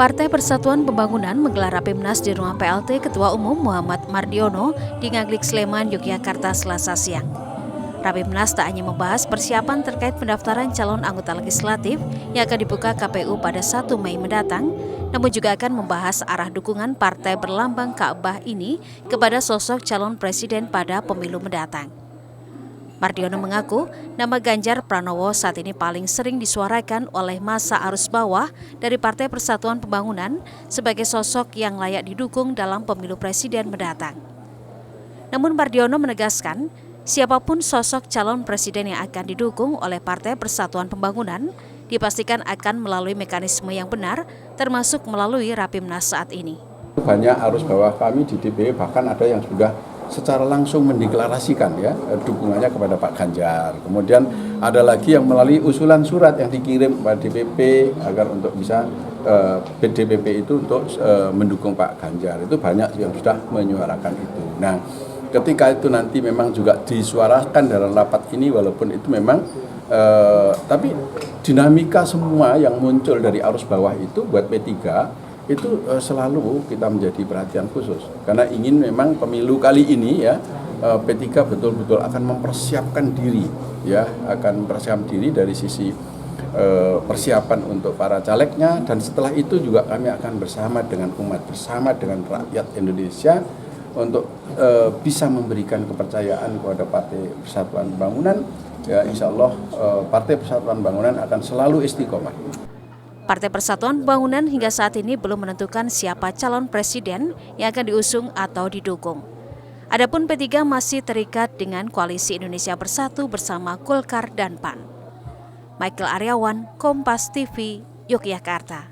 Partai Persatuan Pembangunan menggelar Rapimnas di Rumah PLT Ketua Umum Muhammad Mardiono di Ngaglik Sleman, Yogyakarta, Selasa siang. Rapimnas tak hanya membahas persiapan terkait pendaftaran calon anggota legislatif yang akan dibuka KPU pada 1 Mei mendatang, namun juga akan membahas arah dukungan partai berlambang Ka'bah ini kepada sosok calon presiden pada pemilu mendatang. Mardiono mengaku nama Ganjar Pranowo saat ini paling sering disuarakan oleh massa arus bawah dari Partai Persatuan Pembangunan sebagai sosok yang layak didukung dalam pemilu presiden mendatang. Namun Mardiono menegaskan, siapapun sosok calon presiden yang akan didukung oleh Partai Persatuan Pembangunan dipastikan akan melalui mekanisme yang benar, termasuk melalui Rapimnas saat ini. Banyak arus bawah kami di DPW bahkan ada yang sudah secara langsung mendeklarasikan ya dukungannya kepada Pak Ganjar. Kemudian ada lagi yang melalui usulan surat yang dikirim kepada DPP agar untuk bisa DPP itu untuk mendukung Pak Ganjar. Itu banyak yang sudah menyuarakan itu. Nah, ketika itu nanti memang juga disuarakan dalam rapat ini, walaupun itu memang tapi dinamika semua yang muncul dari arus bawah itu buat P3 itu selalu kita menjadi perhatian khusus karena ingin memang pemilu kali ini ya P3 betul-betul akan mempersiapkan diri ya, akan mempersiapkan diri dari sisi persiapan untuk para calegnya, dan setelah itu juga kami akan bersama dengan umat, bersama dengan rakyat Indonesia untuk bisa memberikan kepercayaan kepada Partai Persatuan Pembangunan. Ya, insya Allah Partai Persatuan Pembangunan akan selalu istiqomah. Partai Persatuan Pembangunan hingga saat ini belum menentukan siapa calon presiden yang akan diusung atau didukung. Adapun P3 masih terikat dengan Koalisi Indonesia Bersatu bersama Golkar dan PAN. Michael Aryawan, Kompas TV, Yogyakarta.